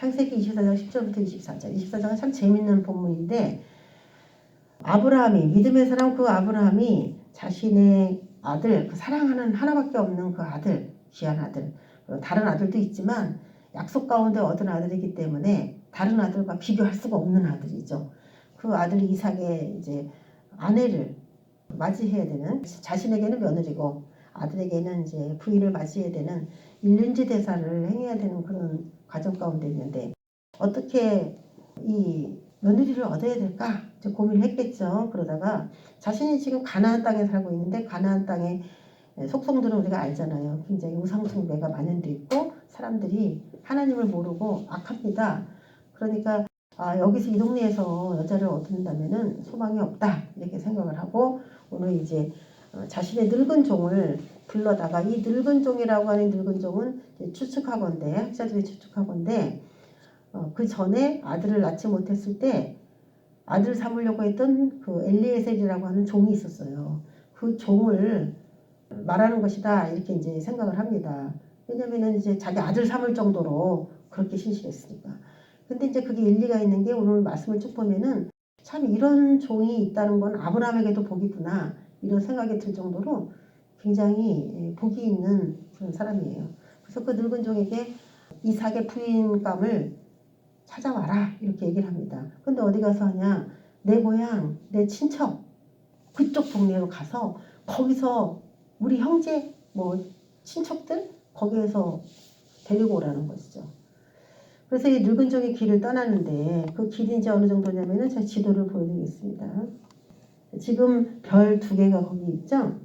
창세기 24장 10절부터 24절. 24장은 참 재밌는 본문인데, 아브라함이, 믿음의 사람 그 아브라함이 자신의 아들, 그 사랑하는 하나밖에 없는 그 아들, 귀한 아들, 다른 아들도 있지만 약속 가운데 얻은 아들이기 때문에 다른 아들과 비교할 수가 없는 아들이죠. 그 아들 이삭의 이제 아내를 맞이해야 되는, 자신에게는 며느리고 아들에게는 이제 부인을 맞이해야 되는 일륜지 대사를 행해야 되는 그런 과정 가운데 있는데, 어떻게 이 며느리를 얻어야 될까 이제 고민을 했겠죠. 그러다가 자신이 지금 가나안 땅에 살고 있는데, 가나안 땅의 속성들은 우리가 알잖아요. 굉장히 우상숭배가 만연돼 있고 사람들이 하나님을 모르고 악합니다. 그러니까 여기서 이 동네에서 여자를 얻는다면은 소망이 없다 이렇게 생각을 하고, 오늘 이제 자신의 늙은 종을 불러다가, 이 늙은 종이라고 하는 늙은 종은 추측하건대, 학자들이 추측하건대 그 전에 아들을 낳지 못했을 때 아들 삼으려고 했던 그 엘리에셀이라고 하는 종이 있었어요. 그 종을 말하는 것이다 이렇게 이제 생각을 합니다. 왜냐면은 이제 자기 아들 삼을 정도로 그렇게 신실했으니까. 근데 이제 그게 일리가 있는 게, 오늘 말씀을 쭉 보면은 참 이런 종이 있다는 건 아브라함에게도 복이구나 이런 생각이 들 정도로 굉장히 복이 있는 그런 사람이에요. 그래서 그 늙은 종에게 이삭의 부인감을 찾아와라 이렇게 얘기를 합니다. 근데 어디 가서 하냐, 내 고향, 내 친척 그쪽 동네로 가서 거기서 우리 형제 뭐 친척들 거기에서 데리고 오라는 것이죠. 그래서 이 늙은 종이 길을 떠나는데, 그 길이 이제 어느 정도냐면은 제가 지도를 보여드리겠습니다. 지금 별 2개가 거기 있죠.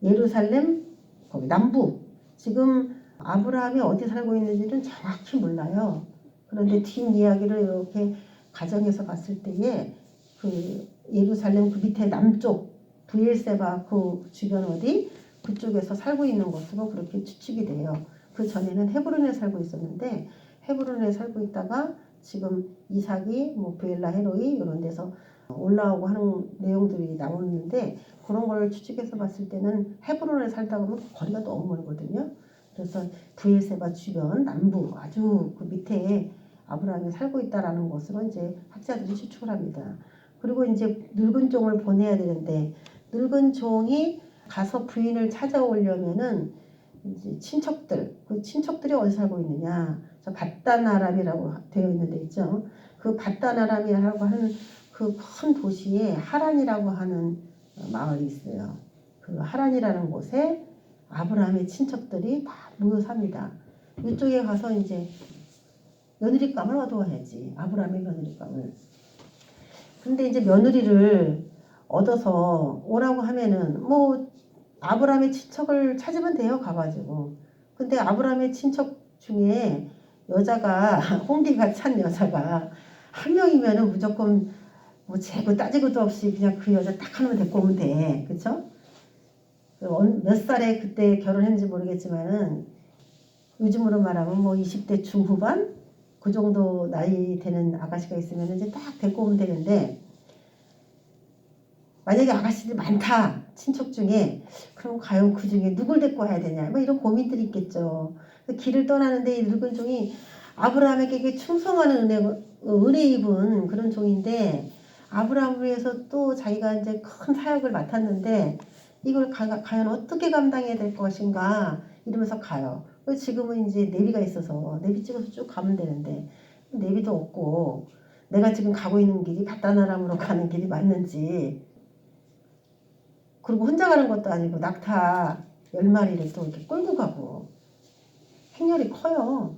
예루살렘 거기 남부. 지금 아브라함이 어디 살고 있는지는 정확히 몰라요. 그런데 뒷이야기를 이렇게 가정에서 봤을 때에 그 예루살렘 그 밑에 남쪽 브엘세바 그 주변 어디 그쪽에서 살고 있는 것으로 그렇게 추측이 돼요. 그 전에는 헤브론에 살고 있었는데, 헤브론에 살고 있다가 지금 이삭이 뭐 브엘라 헤로이 이런 데서 올라오고 하는 내용들이 나오는데, 그런 걸 추측해서 봤을 때는 헤브론에 살다 보면 거리가 너무 멀거든요. 그래서 브엘세바 주변 남부 아주 그 밑에 아브라함이 살고 있다라는 것으로 이제 학자들이 추측을 합니다. 그리고 이제 늙은 종을 보내야 되는데, 늙은 종이 가서 부인을 찾아오려면은 이제 친척들, 그 친척들이 어디 살고 있느냐, 저 바단 아람이라고 되어 있는 데 있죠. 그 바단 아람이라고 하는 그 큰 도시에 하란이라고 하는 마을이 있어요. 그 하란이라는 곳에 아브라함의 친척들이 다 모여 삽니다. 이쪽에 가서 이제 며느리감을 얻어와야지, 아브라함의 며느리감을. 근데 이제 며느리를 얻어서 오라고 하면은 뭐 아브라함의 친척을 찾으면 돼요, 가가지고. 근데 아브라함의 친척 중에 여자가 홍기가 찬 여자가 한 명이면은 무조건 뭐 재고 따지고도 없이 그냥 그 여자 딱 하나만 데리고 오면 돼, 그쵸? 몇 살에 그때 결혼했는지 모르겠지만은 요즘으로 말하면 뭐 20대 중후반 그 정도 나이 되는 아가씨가 있으면 이제 딱 데리고 오면 되는데, 만약에 아가씨들이 많다 친척 중에, 그럼 과연 그 중에 누굴 데리고 와야 되냐, 뭐 이런 고민들이 있겠죠. 길을 떠나는데 이 늙은 종이 아브라함에게 충성하는 은혜 입은 그런 종인데, 아브라함을 위해서 또 자기가 이제 큰 사역을 맡았는데 이걸 과연 어떻게 감당해야 될 것인가 이러면서 가요. 지금은 이제 내비가 있어서 내비 찍어서 쭉 가면 되는데, 내비도 없고 내가 지금 가고 있는 길이 바다나람으로 가는 길이 맞는지, 그리고 혼자 가는 것도 아니고 낙타 10마리를 또 이렇게 끌고 가고 행렬이 커요.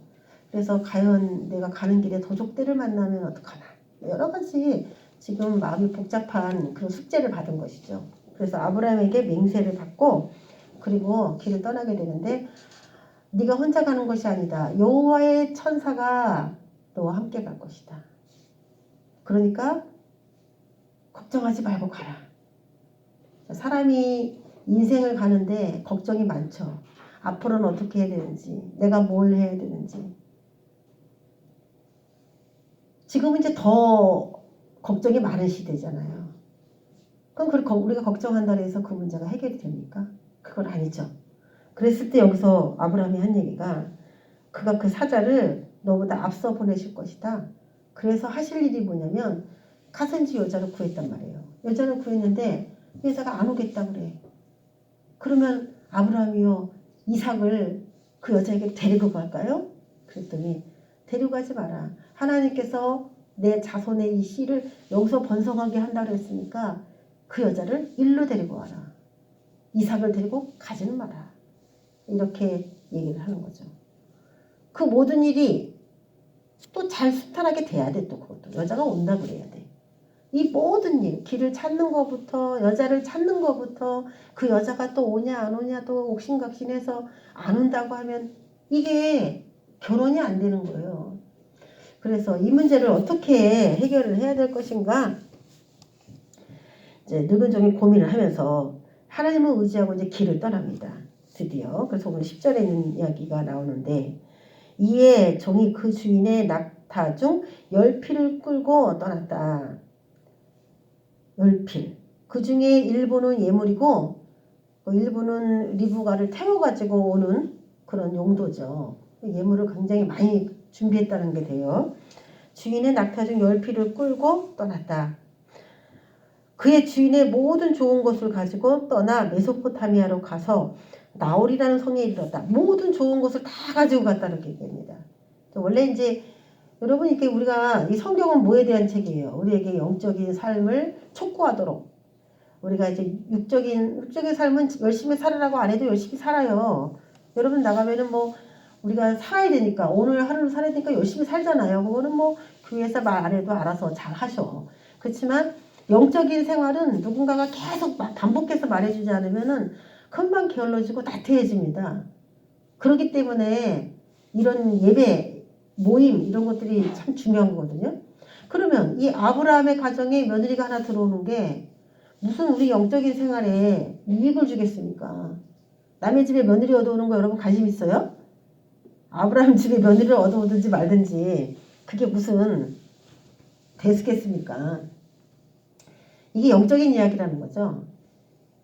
그래서 과연 내가 가는 길에 도적들을 만나면 어떡하나, 여러 가지 지금 마음이 복잡한 그런 숙제를 받은 것이죠. 그래서 아브라함에게 맹세를 받고 그리고 길을 떠나게 되는데, 네가 혼자 가는 것이 아니다, 여호와의 천사가 너와 함께 갈 것이다. 그러니까 걱정하지 말고 가라. 사람이 인생을 가는데 걱정이 많죠. 앞으로는 어떻게 해야 되는지, 내가 뭘 해야 되는지. 지금은 이제 더 걱정이 많은 시대잖아요. 그럼 우리가 걱정한다고 해서 그 문제가 해결이 됩니까? 그건 아니죠. 그랬을 때 여기서 아브라함이 한 얘기가, 그가 그 사자를 너보다 앞서 보내실 것이다. 그래서 하실 일이 뭐냐면 가든지 여자를 구했단 말이에요. 여자를 구했는데 여자가 안 오겠다 그래. 그러면 아브라함이요 이삭을 그 여자에게 데리고 갈까요? 그랬더니 데려가지 마라. 하나님께서 내 자손의 이 씨를 여기서 번성하게 한다고 했으니까 그 여자를 일로 데리고 와라. 이삭을 데리고 가지는 마라. 이렇게 얘기를 하는 거죠. 그 모든 일이 또 잘 순탄하게 돼야 돼. 또 그것도 여자가 온다 그래야 돼. 이 모든 일, 길을 찾는 것부터 여자를 찾는 것부터 그 여자가 또 오냐 안 오냐 또 옥신각신해서 안 온다고 하면 이게 결혼이 안 되는 거예요. 그래서 이 문제를 어떻게 해결을 해야 될 것인가? 이제 늙은 종이 고민을 하면서 하나님을 의지하고 이제 길을 떠납니다. 드디어. 그래서 오늘 10절에 있는 이야기가 나오는데 이에 종이 그 주인의 낙타 중 10필을 끌고 떠났다. 10필. 그 중에 일부는 예물이고 일부는 리브가를 태워가지고 오는 그런 용도죠. 예물을 굉장히 많이 준비했다는 게 돼요. 주인의 낙타 중 10필을 끌고 떠났다. 그의 주인의 모든 좋은 것을 가지고 떠나 메소포타미아로 가서 나홀이라는 성에 이르렀다. 모든 좋은 것을 다 가지고 갔다는 얘기입니다. 원래 이제 여러분 이렇게 우리가 이 성경은 뭐에 대한 책이에요? 우리에게 영적인 삶을 촉구하도록 우리가 이제 육적인 삶은 열심히 살으라고 안 해도 열심히 살아요. 여러분 나가면은 뭐 우리가 살아야 되니까 오늘 하루를 살아야 되니까 열심히 살잖아요. 그거는 뭐 교회에서 말 안 해도 알아서 잘 하셔. 그렇지만 영적인 생활은 누군가가 계속 반복해서 말해주지 않으면은 금방 게을러지고 나태해집니다. 그렇기 때문에 이런 예배, 모임 이런 것들이 참 중요한 거거든요. 그러면 이 아브라함의 가정에 며느리가 하나 들어오는 게 무슨 우리 영적인 생활에 이익을 주겠습니까? 남의 집에 며느리 얻어오는 거 여러분 관심 있어요? 아브라함 집에 며느리를 얻어오든지 말든지 그게 무슨 대수겠습니까? 이게 영적인 이야기라는 거죠.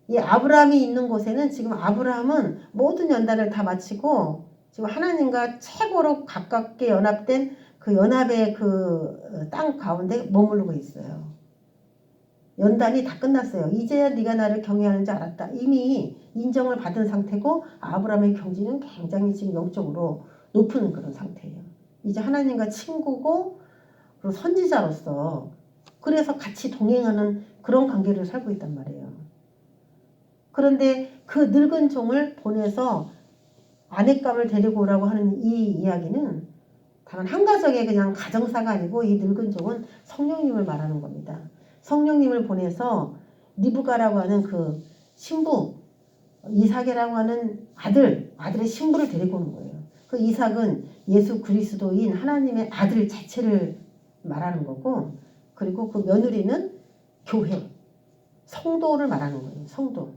이 아브라함이 있는 곳에는 지금 아브라함은 모든 연단을 다 마치고 지금 하나님과 최고로 가깝게 연합된 그 연합의 그 땅 가운데 머무르고 있어요. 연단이 다 끝났어요. 이제야 네가 나를 경외하는 줄 알았다. 이미 인정을 받은 상태고 아브라함의 경지는 굉장히 지금 영적으로 높은 그런 상태예요. 이제 하나님과 친구고 그리고 선지자로서 그래서 같이 동행하는 그런 관계를 살고 있단 말이에요. 그런데 그 늙은 종을 보내서 아내감을 데리고 오라고 하는 이 이야기는 다만 한 가정의 그냥 가정사가 아니고 이 늙은 종은 성령님을 말하는 겁니다. 성령님을 보내서 리브가라고 하는 그 신부, 이삭이라고 하는 아들의 신부를 데리고 오는 거예요. 그 이삭은 예수 그리스도인 하나님의 아들 자체를 말하는 거고, 그리고 그 며느리는 교회, 성도를 말하는 거예요. 성도.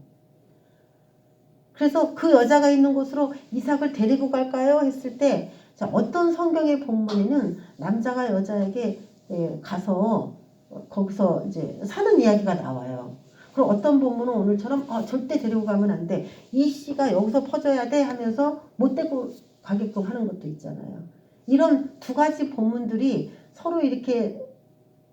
그래서 그 여자가 있는 곳으로 이삭을 데리고 갈까요? 했을 때 어떤 성경의 본문에는 남자가 여자에게 가서 거기서 이제 사는 이야기가 나와요. 그럼 어떤 본문은 오늘처럼 절대 데리고 가면 안 돼. 이 씨가 여기서 퍼져야 돼 하면서 못 데리고 가게끔 하는 것도 있잖아요. 이런 두 가지 본문들이 서로 이렇게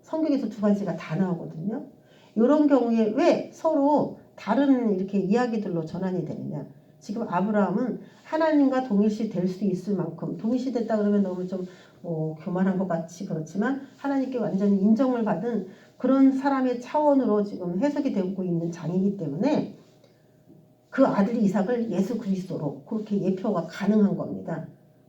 성경에서 두 가지가 다 나오거든요. 이런 경우에 왜 서로 다른 이렇게 이야기들로 전환이 되느냐. 지금 아브라함은 하나님과 동일시 될 수 있을 만큼 동일시 됐다 그러면 너무 좀 교만한 것 같이 그렇지만 하나님께 완전히 인정을 받은 그런 사람의 차원으로 지금 해석이 되고 있는 장이기 때문에 그 아들 이삭을 예수 그리스도로 그렇게 예표가 가능한 겁니다.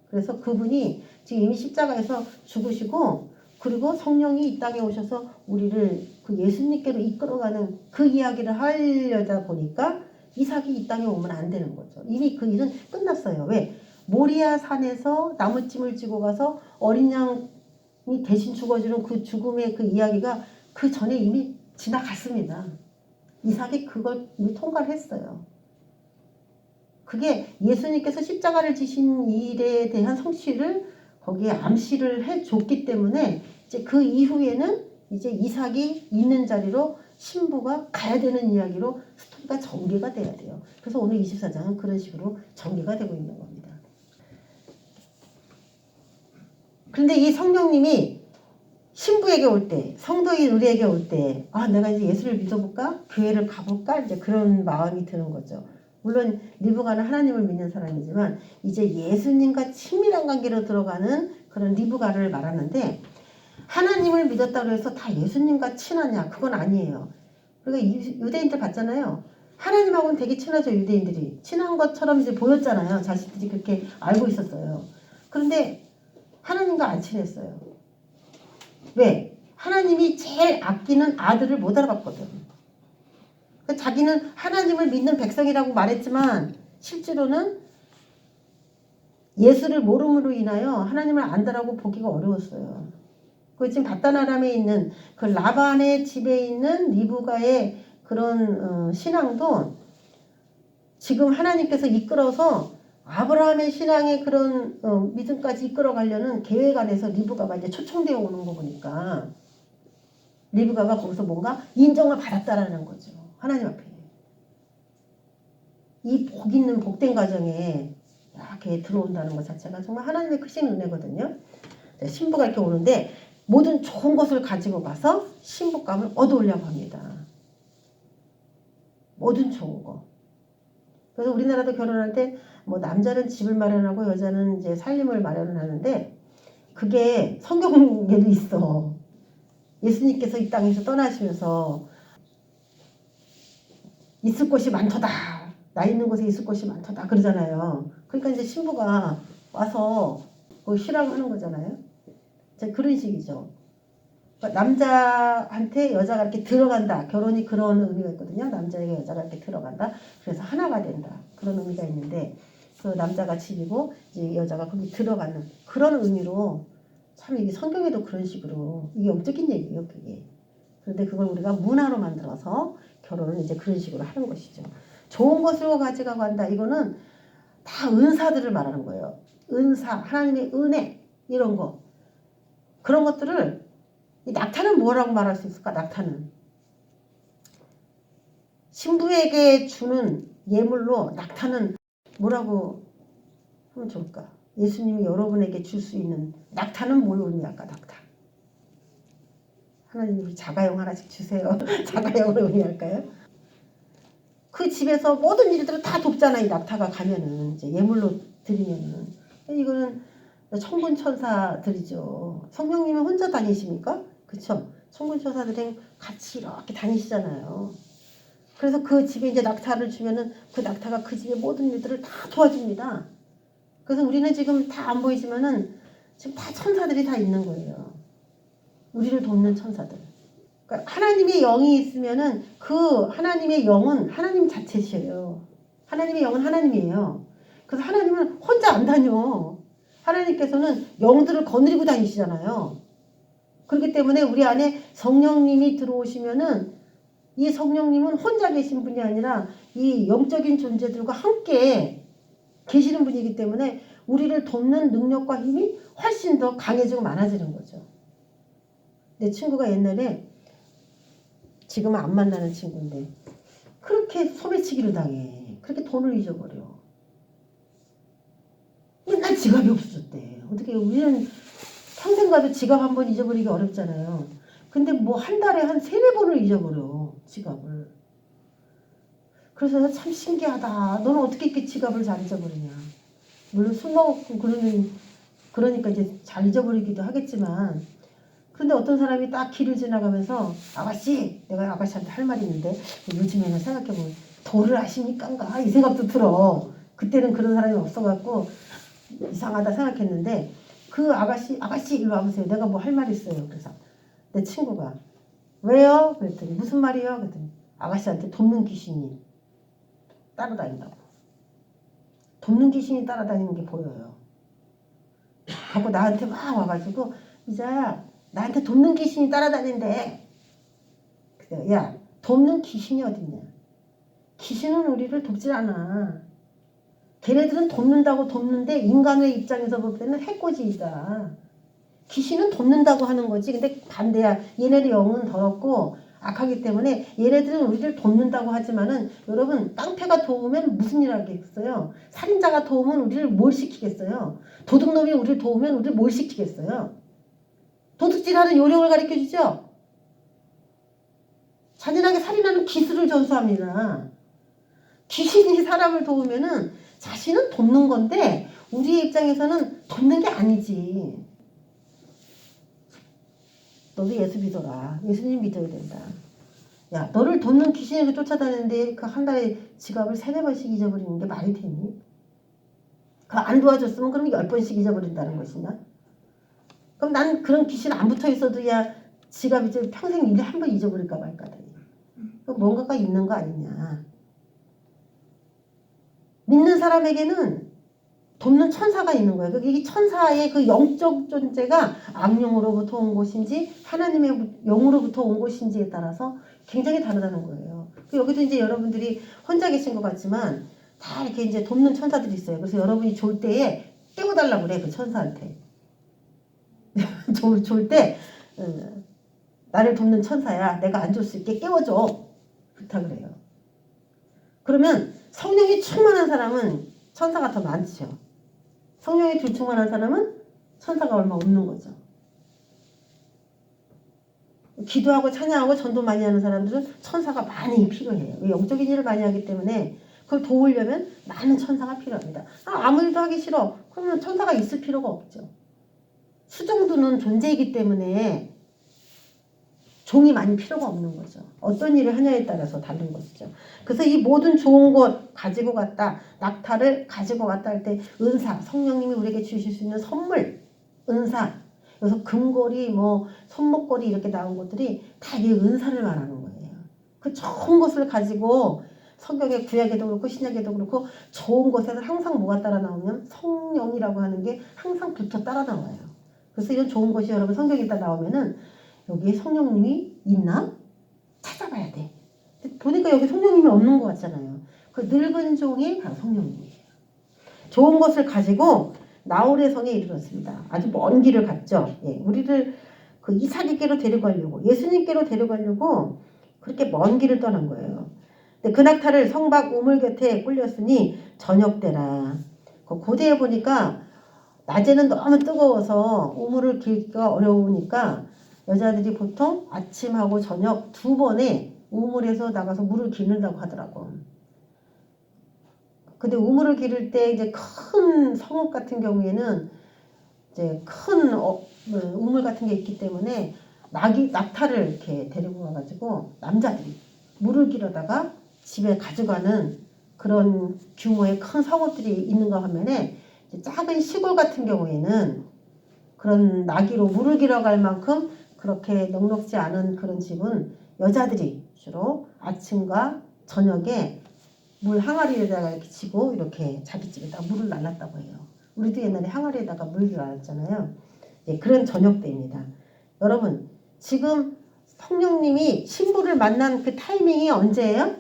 그래서 그분이 지금 이미 십자가에서 죽으시고 그리고 성령이 이 땅에 오셔서 우리를 그 예수님께로 이끌어가는 그 이야기를 하려다 보니까 이삭이 이 땅에 오면 안 되는 거죠. 이미 그 일은 끝났어요. 왜? 모리아 산에서 나무찜을 쥐고 가서 어린 양이 대신 죽어주는 그 죽음의 그 이야기가 그 전에 이미 지나갔습니다. 이삭이 그걸 이미 통과를 했어요. 그게 예수님께서 십자가를 지신 일에 대한 성취를 거기에 암시를 해줬기 때문에 이제 그 이후에는 이제 이삭이 있는 자리로 신부가 가야 되는 이야기로 스토리가 전개가 돼야 돼요. 그래서 오늘 24장은 그런 식으로 전개가 되고 있는 겁니다. 그런데 이 성령님이 신부에게 올 때, 성도인 우리에게 올 때, 아, 내가 이제 예수를 믿어볼까? 교회를 가볼까? 이제 그런 마음이 드는 거죠. 물론 리브가는 하나님을 믿는 사람이지만 이제 예수님과 친밀한 관계로 들어가는 그런 리브가를 말하는데, 하나님을 믿었다고 해서 다 예수님과 친하냐? 그건 아니에요. 그러니까 유대인들 봤잖아요. 하나님하고는 되게 친하죠. 유대인들이. 친한 것처럼 이제 보였잖아요. 자신들이 그렇게 알고 있었어요. 그런데 하나님과 안 친했어요. 왜? 하나님이 제일 아끼는 아들을 못 알아봤거든. 그러니까 자기는 하나님을 믿는 백성이라고 말했지만 실제로는 예수를 모름으로 인하여 하나님을 안다라고 보기가 어려웠어요. 그 지금 바다나람에 있는 그 라반의 집에 있는 리브가의 그런 신앙도 지금 하나님께서 이끌어서 아브라함의 신앙의 그런 믿음까지 이끌어가려는 계획 안에서 리브가가 이제 초청되어 오는 거 보니까 리브가가 거기서 뭔가 인정을 받았다라는 거죠. 하나님 앞에. 이 복 있는 복된 가정에 이렇게 들어온다는 것 자체가 정말 하나님의 크신 은혜거든요. 신부가 이렇게 오는데 모든 좋은 것을 가지고 가서 신부감을 얻어오려고 합니다. 모든 좋은 거. 그래서 우리나라도 결혼할 때 뭐 남자는 집을 마련하고 여자는 이제 살림을 마련하는데 그게 성경에도 있어. 예수님께서 이 땅에서 떠나시면서 있을 곳이 많도다. 나 있는 곳에 있을 곳이 많도다. 그러잖아요. 그러니까 이제 신부가 와서 실험하는 거잖아요. 그런 식이죠. 그러니까 남자한테 여자가 이렇게 들어간다. 결혼이 그런 의미가 있거든요. 남자에게 여자가 이렇게 들어간다. 그래서 하나가 된다. 그런 의미가 있는데 그 남자가 집이고 이제 여자가 거기 들어가는 그런 의미로 참 이게 성경에도 그런 식으로 이게 영적인 얘기예요. 그게. 그런데 그걸 우리가 문화로 만들어서 결혼을 이제 그런 식으로 하는 것이죠. 좋은 것으로 가져가고 한다. 이거는 다 은사들을 말하는 거예요. 은사, 하나님의 은혜 이런 거. 그런 것들을 이 낙타는 뭐라고 말할 수 있을까? 낙타는 신부에게 주는 예물로 낙타는 뭐라고 하면 좋을까? 예수님이 여러분에게 줄 수 있는 낙타는 뭘 의미할까? 낙타. 하나님이 자가용 하나씩 주세요. 자가용을 의미할까요? 그 집에서 모든 일들을 다 돕잖아. 이 낙타가 가면은 이제 예물로 드리면은 이거는 천군 천사들이죠. 성령님은 혼자 다니십니까? 그렇죠? 천군 천사들이 같이 이렇게 다니시잖아요. 그래서 그 집에 이제 낙타를 주면은 그 낙타가 그 집의 모든 일들을 다 도와줍니다. 그래서 우리는 지금 다 안 보이지만은 지금 다 천사들이 다 있는 거예요. 우리를 돕는 천사들. 그러니까 하나님의 영이 있으면은 그 하나님의 영은 하나님 자체시에요. 하나님의 영은 하나님이에요. 그래서 하나님은 혼자 안 다녀. 하나님께서는 영들을 거느리고 다니시잖아요. 그렇기 때문에 우리 안에 성령님이 들어오시면은 이 성령님은 혼자 계신 분이 아니라 이 영적인 존재들과 함께 계시는 분이기 때문에 우리를 돕는 능력과 힘이 훨씬 더 강해지고 많아지는 거죠. 내 친구가 옛날에 지금은 안 만나는 친구인데 그렇게 소매치기를 당해. 그렇게 돈을 잊어버려. 맨날 지갑이 없었대. 어떻게 우리는 평생 가도 지갑 한 번 잊어버리기 어렵잖아요. 근데 뭐 한 달에 한 3-4번을 잊어버려. 지갑을. 그래서 참 신기하다. 너는 어떻게 이렇게 지갑을 잘 잊어버리냐. 물론 술 먹고 그러니까 이제 잘 잊어버리기도 하겠지만 근데 어떤 사람이 딱 길을 지나가면서 아가씨 내가 아가씨한테 할 말이 있는데 요즘에는 생각해보면 도를 아십니까? 이 생각도 들어. 그때는 그런 사람이 없어갖고 이상하다 생각했는데 그 아가씨 일로 와보세요. 내가 뭐 할 말 있어요. 그래서 내 친구가 왜요? 그랬더니 무슨 말이요? 그랬더니 아가씨한테 돕는 귀신이 따라다닌다고. 돕는 귀신이 따라다니는 게 보여요. 하고 나한테 막 와가지고 이자야 나한테 돕는 귀신이 따라다닌대. 그래서 야 돕는 귀신이 어딨냐. 귀신은 우리를 돕질 않아. 걔네들은 돕는다고 돕는데 인간의 입장에서 볼 때는 해코지이다. 귀신은 돕는다고 하는 거지. 근데 반대야. 얘네들 영은 더럽고 악하기 때문에 얘네들은 우리를 돕는다고 하지만은 여러분 깡패가 도우면 무슨 일 하겠어요? 살인자가 도우면 우리를 뭘 시키겠어요? 도둑놈이 우리를 도우면 우리를 뭘 시키겠어요? 도둑질하는 요령을 가르쳐주죠? 잔인하게 살인하는 기술을 전수합니다. 귀신이 사람을 도우면은 자신은 돕는 건데 우리의 입장에서는 돕는 게 아니지. 너도 예수 믿어라. 예수님 믿어야 된다. 야, 너를 돕는 귀신에게 쫓아다니는데 그 한 달에 지갑을 3-4번씩 잊어버리는 게 말이 되니? 그 안 도와줬으면 그럼 10번씩 잊어버린다는 것이냐? 그럼 난 그런 귀신 안 붙어 있어도 야 지갑 이제 평생 일에 한 번 잊어버릴까 말까. 뭔가가 있는 거 아니냐. 믿는 사람에게는 돕는 천사가 있는 거예요. 이 천사의 그 영적 존재가 악령으로부터 온 것인지 하나님의 영으로부터 온 것인지에 따라서 굉장히 다르다는 거예요. 여기도 이제 여러분들이 혼자 계신 것 같지만 다 이렇게 이제 돕는 천사들이 있어요. 그래서 여러분이 졸 때에 깨워달라고 그래, 그 천사한테. 졸 때 나를 돕는 천사야. 내가 안 졸 수 있게 깨워줘. 부탁을 해요. 그러면 성령이 충만한 사람은 천사가 더 많죠. 성령이 불충만한 사람은 천사가 얼마 없는 거죠. 기도하고 찬양하고 전도 많이 하는 사람들은 천사가 많이 필요해요. 영적인 일을 많이 하기 때문에 그걸 도우려면 많은 천사가 필요합니다. 아무 일도 하기 싫어. 그러면 천사가 있을 필요가 없죠. 수정도는 존재이기 때문에 종이 많이 필요가 없는 거죠. 어떤 일을 하냐에 따라서 다른 것이죠. 그래서 이 모든 좋은 것 가지고 갔다, 낙타를 가지고 갔다 할 때 은사, 성령님이 우리에게 주실 수 있는 선물, 은사. 그래서 금고리, 뭐 손목걸이 이렇게 나온 것들이 다 이 은사를 말하는 거예요. 그 좋은 것을 가지고 성경의 구약에도 그렇고 신약에도 그렇고 좋은 것에는 항상 뭐가 따라 나오면 성령이라고 하는 게 항상 붙어 따라 나와요. 그래서 이런 좋은 것이 여러분 성경에 다 나오면은 여기에 성령님이 있나? 찾아봐야 돼. 보니까 여기 성령님이 없는 것 같잖아요. 그 늙은 종이 바로 성령님이에요. 좋은 것을 가지고 나홀의 성에 이르렀습니다. 아주 먼 길을 갔죠. 예, 우리를 그 이삭에게로 데려가려고, 예수님께로 데려가려고 그렇게 먼 길을 떠난 거예요. 근데 그 낙타를 성박 우물 곁에 꿀렸으니 저녁 때라. 고대에 보니까 낮에는 너무 뜨거워서 우물을 길기가 어려우니까 여자들이 보통 아침하고 저녁 2번에 우물에서 나가서 물을 기른다고 하더라고. 근데 우물을 기를 때 이제 큰 성읍 같은 경우에는 이제 큰 우물 같은 게 있기 때문에 낙타를 이렇게 데리고 가가지고 남자들이 물을 기르다가 집에 가져가는 그런 규모의 큰 성읍들이 있는가 하면은 작은 시골 같은 경우에는 그런 나귀로 물을 길어갈 만큼 그렇게 넉넉지 않은 그런 집은 여자들이 주로 아침과 저녁에 물 항아리에다가 이렇게 치고 이렇게 자기 집에다 물을 날랐다고 해요. 우리도 옛날에 항아리에다가 물을 날랐잖아요. 예, 그런 저녁 때입니다. 여러분 지금 성령님이 신부를 만난 그 타이밍이 언제예요?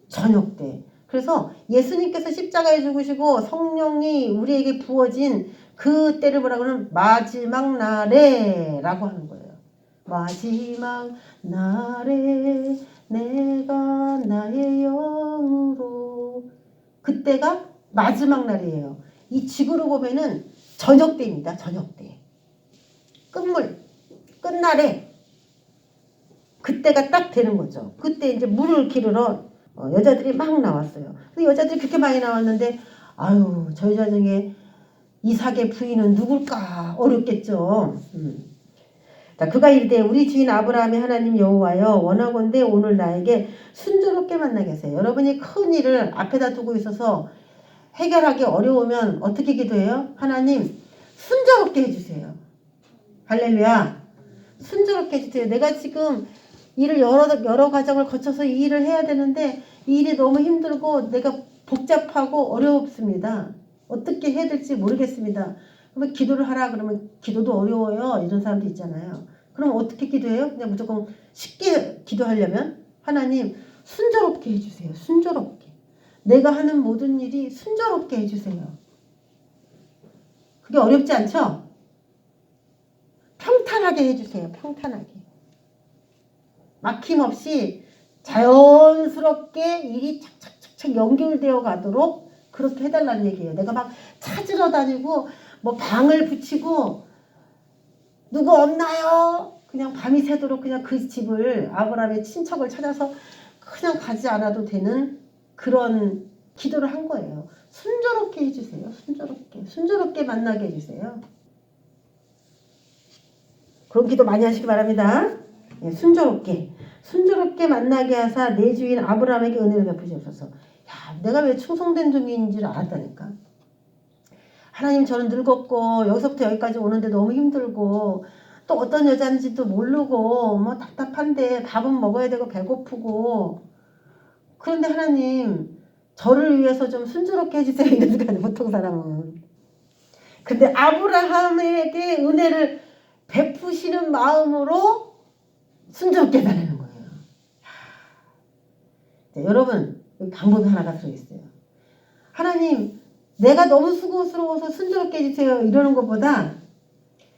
저녁 때. 그래서 예수님께서 십자가에 죽으시고 성령이 우리에게 부어진 그 때를 뭐라고 하면 마지막 날에 라고 하는 거예요. 마지막 날에 내가 나의 영으로, 그때가 마지막 날이에요. 이 지구로 보면은 저녁 때입니다. 저녁 때. 끝물, 끝날에 그때가 딱 되는 거죠. 그때 이제 물을 기르러 여자들이 막 나왔어요. 근데 여자들이 그렇게 많이 나왔는데 아유 저 여자 중에 이삭의 부인은 누굴까 어렵겠죠. 자, 그가 이르되 우리 주인 아브라함의 하나님 여호와여 원하건대 오늘 나에게 순조롭게 만나게 하세요. 여러분이 큰 일을 앞에다 두고 있어서 해결하기 어려우면 어떻게 기도해요? 하나님 순조롭게 해주세요. 할렐루야. 순조롭게 해주세요. 내가 지금 일을 여러 과정을 거쳐서 이 일을 해야 되는데 이 일이 너무 힘들고 내가 복잡하고 어렵습니다. 어떻게 해야 될지 모르겠습니다. 그러면 기도를 하라 그러면 기도도 어려워요. 이런 사람도 있잖아요. 그럼 어떻게 기도해요? 그냥 무조건 쉽게 기도하려면 하나님 순조롭게 해주세요. 순조롭게. 내가 하는 모든 일이 순조롭게 해주세요. 그게 어렵지 않죠? 평탄하게 해주세요. 평탄하게. 막힘없이 자연스럽게 일이 착착착착 연결되어 가도록 그렇게 해달라는 얘기예요. 내가 막 찾으러 다니고 뭐 방을 붙이고 누구 없나요? 그냥 밤이 새도록 그냥 그 집을 아브라함의 친척을 찾아서 그냥 가지 않아도 되는 그런 기도를 한 거예요. 순조롭게 해주세요. 순조롭게 만나게 해주세요. 그런 기도 많이 하시기 바랍니다. 예, 순조롭게 만나게 하사 내 주인 아브라함에게 은혜를 베푸시옵소서. 야, 내가 왜 충성된 종인 줄 알았다니까. 하나님, 저는 늙었고 여기서부터 여기까지 오는데 너무 힘들고 또 어떤 여자인지도 모르고 뭐 답답한데 밥은 먹어야 되고 배고프고, 그런데 하나님 저를 위해서 좀 순조롭게 해주세요. 이러니까 보통 사람은. 근데 아브라함에게 은혜를 베푸시는 마음으로 순조롭게 해달라는 거예요. 자, 여러분, 여기 방법이 하나가 들어있어요. 하나님, 내가 너무 수고스러워서 순조롭게 해주세요 이러는 것보다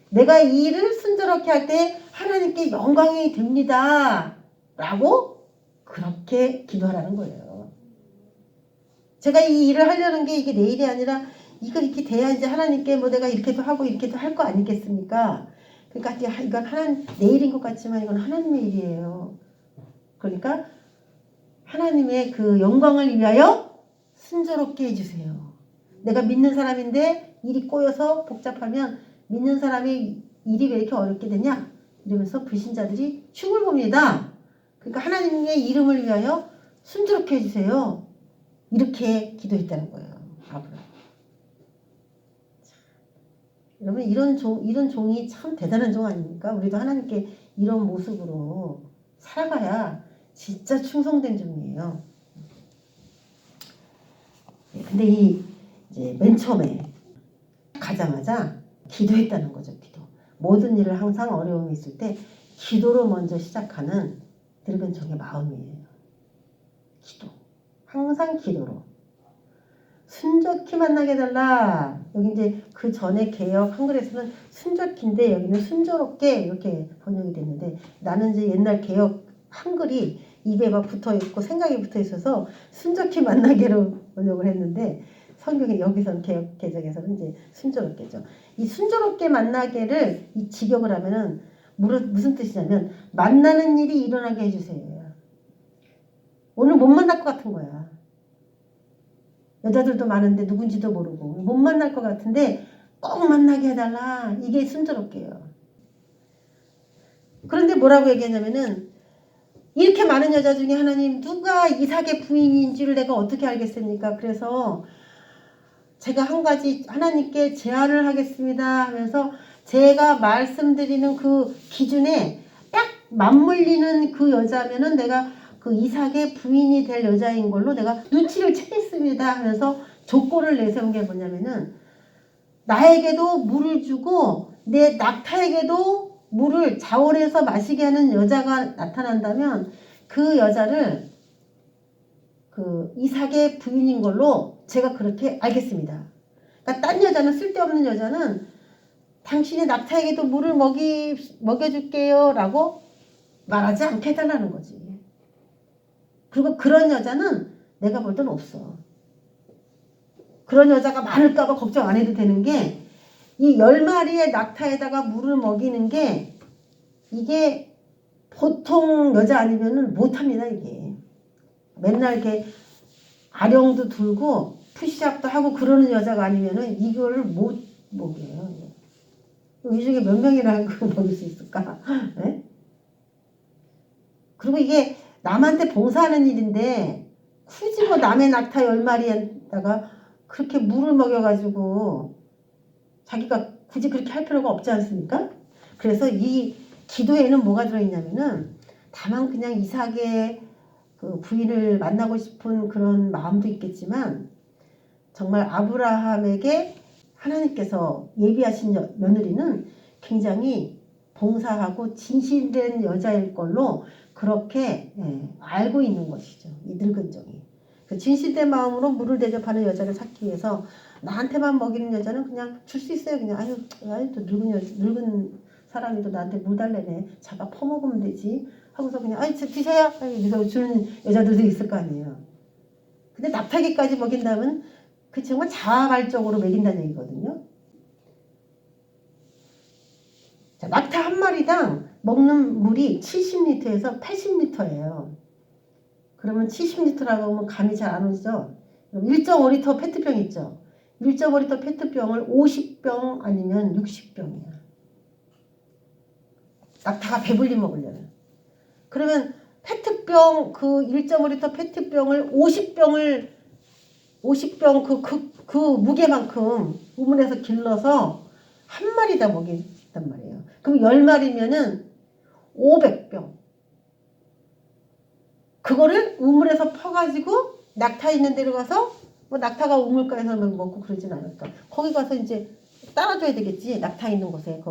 내가 이 일을 순조롭게 할 때 하나님께 영광이 됩니다 라고 그렇게 기도하라는 거예요. 제가 이 일을 하려는 게 이게 내 일이 아니라 이걸 이렇게 돼야 이제 하나님께 뭐 내가 이렇게도 하고 이렇게도 할 거 아니겠습니까? 그러니까 이건 내 일인 것 같지만 이건 하나님의 일이에요. 그러니까 하나님의 그 영광을 위하여 순조롭게 해주세요. 내가 믿는 사람인데 일이 꼬여서 복잡하면 믿는 사람의 일이 왜 이렇게 어렵게 되냐? 이러면서 불신자들이 흉을 봅니다. 그러니까 하나님의 이름을 위하여 순조롭게 해주세요. 이렇게 기도했다는 거예요. 아브라함. 여러분, 이런 종이 참 대단한 종 아닙니까? 우리도 하나님께 이런 모습으로 살아가야 진짜 충성된 종이에요. 근데 이제 맨 처음에 가자마자 기도했다는 거죠. 기도. 모든 일을 항상 어려움이 있을 때 기도로 먼저 시작하는 늙은 종의 마음이에요. 기도. 항상 기도로. 순적히 만나게 해달라. 여기 이제 그 전에 개역 한글에서는 순적히인데 여기는 순조롭게 이렇게 번역이 됐는데, 나는 이제 옛날 개역 한글이 입에 막 붙어 있고 생각이 붙어 있어서 순적히 만나게로 번역을 했는데, 성경에 여기서는 개역 개정에서는 이제 순조롭게죠. 이 순조롭게 만나게를 이 직역을 하면은 무슨 뜻이냐면 만나는 일이 일어나게 해주세요. 오늘 못 만날 것 같은 거야. 여자들도 많은데 누군지도 모르고 못 만날 것 같은데 꼭 만나게 해달라. 이게 순조롭게요. 그런데 뭐라고 얘기하냐면은 이렇게 많은 여자 중에 하나님 누가 이삭의 부인인지를 내가 어떻게 알겠습니까? 그래서 제가 한 가지 하나님께 제안을 하겠습니다 하면서 제가 말씀드리는 그 기준에 딱 맞물리는 그 여자면은 내가 그 이삭의 부인이 될 여자인 걸로 내가 눈치를 채겠습니다 하면서 조건을 내세운 게 뭐냐면은 나에게도 물을 주고 내 낙타에게도 물을 자원해서 마시게 하는 여자가 나타난다면 그 여자를 그 이삭의 부인인 걸로 제가 그렇게 알겠습니다. 그러니까 딴 여자는, 쓸데없는 여자는 당신의 낙타에게도 물을 먹여줄게요 라고 말하지 않게 해달라는 거지. 그리고 그런 여자는 내가 볼 때는 없어. 그런 여자가 많을까봐 걱정 안 해도 되는 게, 이 10마리의 낙타에다가 물을 먹이는 게 이게 보통 여자 아니면은 못합니다. 이게 맨날 이렇게 아령도 들고 푸시업도 하고 그러는 여자가 아니면은 이거를 못 먹여요. 이 중에 몇 명이나 먹일 수 있을까? 네? 그리고 이게 남한테 봉사하는 일인데 굳이 뭐 남의 낙타 10마리에다가 그렇게 물을 먹여가지고 자기가 굳이 그렇게 할 필요가 없지 않습니까? 그래서 이 기도에는 뭐가 들어있냐면은 다만 그냥 이삭의 그 부인을 만나고 싶은 그런 마음도 있겠지만, 정말 아브라함에게 하나님께서 예비하신 며느리는 굉장히 봉사하고 진실된 여자일 걸로 그렇게 알고 있는 것이죠. 이 늙은 종이. 그 진실된 마음으로 물을 대접하는 여자를 찾기 위해서 나한테만 먹이는 여자는 그냥 줄 수 있어요. 그냥 아유 또 늙은 사람이 또 나한테 물 달래네. 자가 퍼먹으면 되지 하고서 그냥 드세요 이러면서 주는 여자들도 있을 거 아니에요. 근데 낙타기까지 먹인다면 그 친구가 자발적으로 먹인다는 얘기거든요. 자, 낙타 한 마리당 먹는 물이 70리터에서 80리터예요. 그러면 70리터라고 하면 감이 잘 안 오죠. 1.5리터 페트병 있죠. 1.5리터 페트병을 50병 아니면 60병이야. 낙타가 배불리 먹으려면. 그러면 페트병 그 1.5리터 페트병을 50병 그 무게만큼 우물에서 길러서 한 마리다 먹인단 말이에요. 그럼 10마리면은 500병. 그거를 우물에서 퍼가지고 낙타 있는 데로 가서 뭐 낙타가 우물가에서 먹고 그러진 않을까. 거기 가서 이제 따라줘야 되겠지. 낙타 있는 곳에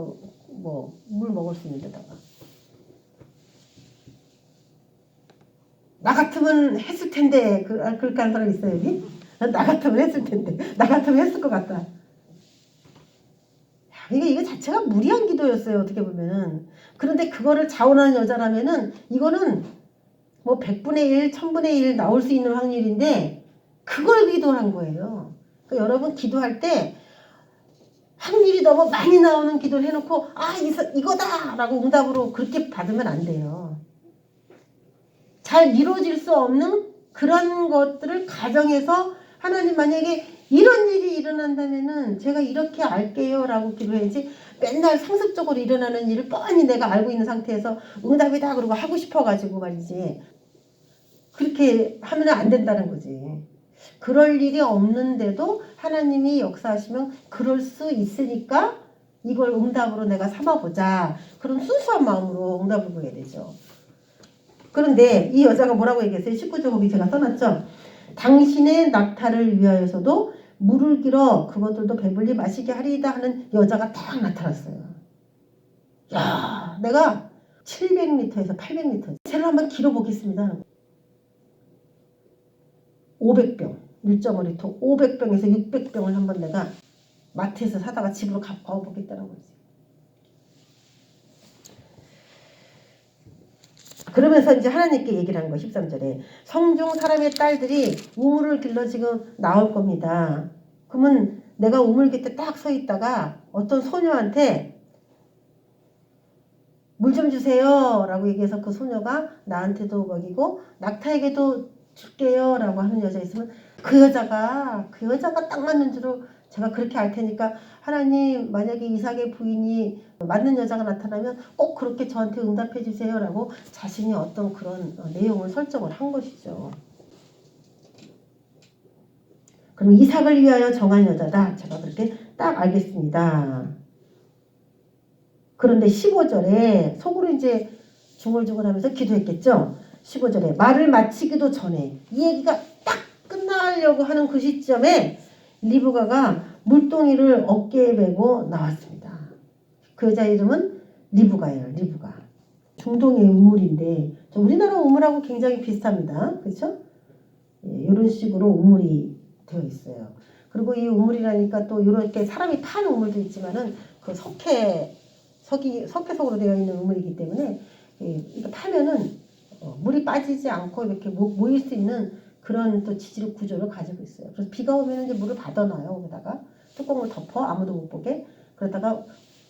뭐 물 먹을 수 있는 데다가. 나 같으면 했을 텐데 그렇게 하는 사람 있어요 여기? 나 같으면 했을 텐데. 나 같으면 했을 것 같다. 야, 이거 자체가 무리한 기도였어요 어떻게 보면은. 그런데 그거를 자원하는 여자라면은 이거는 뭐 100분의 1, 1000분의 1 나올 수 있는 확률인데 그걸 기도한 거예요. 그러니까 여러분 기도할 때 확률이 너무 많이 나오는 기도를 해놓고 이거다 라고 응답으로 그렇게 받으면 안 돼요. 잘 이루어질 수 없는 그런 것들을 가정해서 하나님 만약에 이런 일이 일어난다면은 제가 이렇게 알게요 라고 기도해야지 맨날 상습적으로 일어나는 일을 뻔히 내가 알고 있는 상태에서 응답이다 그러고 하고 싶어가지고 말이지. 그렇게 하면 안 된다는 거지. 그럴 일이 없는데도 하나님이 역사하시면 그럴 수 있으니까 이걸 응답으로 내가 삼아보자. 그런 순수한 마음으로 응답을 구해야 되죠. 그런데 이 여자가 뭐라고 얘기했어요? 19절 거기 제가 써놨죠. 당신의 낙타를 위하여서도 물을 길어 그것들도 배불리 마시게 하리이다 하는 여자가 딱 나타났어요. 야, 내가 700리터에서 800리터 새로 한번 길어보겠습니다. 500병, 1.5리터 500병에서 600병을 한번 내가 마트에서 사다가 집으로 갖고 와보겠다는 거지. 그러면서 이제 하나님께 얘기를 하는 거예요. 13절에 성중 사람의 딸들이 우물을 길러 지금 나올 겁니다. 그러면 내가 우물 곁에 딱 서 있다가 어떤 소녀한테 물 좀 주세요 라고 얘기해서 그 소녀가 나한테도 먹이고 낙타에게도 줄게요 라고 하는 여자 있으면 그 여자가 딱 맞는 줄로 제가 그렇게 알 테니까 하나님 만약에 이삭의 부인이 맞는 여자가 나타나면 꼭 그렇게 저한테 응답해 주세요 라고 자신이 어떤 그런 내용을 설정을 한 것이죠. 그럼 이삭을 위하여 정한 여자다. 제가 그렇게 딱 알겠습니다. 그런데 15절에 속으로 이제 중얼중얼 하면서 기도했겠죠. 15절에 말을 마치기도 전에 이 얘기가 딱 끝나려고 하는 그 시점에 리브가가 물동이를 어깨에 메고 나왔습니다. 그 여자 이름은 리브가예요. 리브가. 중동의 우물인데 우리나라 우물하고 굉장히 비슷합니다. 그렇죠? 이런 식으로 우물이 되어 있어요. 그리고 이 우물이라니까 또 이렇게 사람이 파는 우물도 있지만은 그 석회석으로 되어 있는 우물이기 때문에 이거 파면은 물이 빠지지 않고 이렇게 모일 수 있는 그런 또 지질 구조를 가지고 있어요. 그래서 비가 오면 이제 물을 받아놔요. 거기다가 뚜껑을 덮어 아무도 못 보게. 그러다가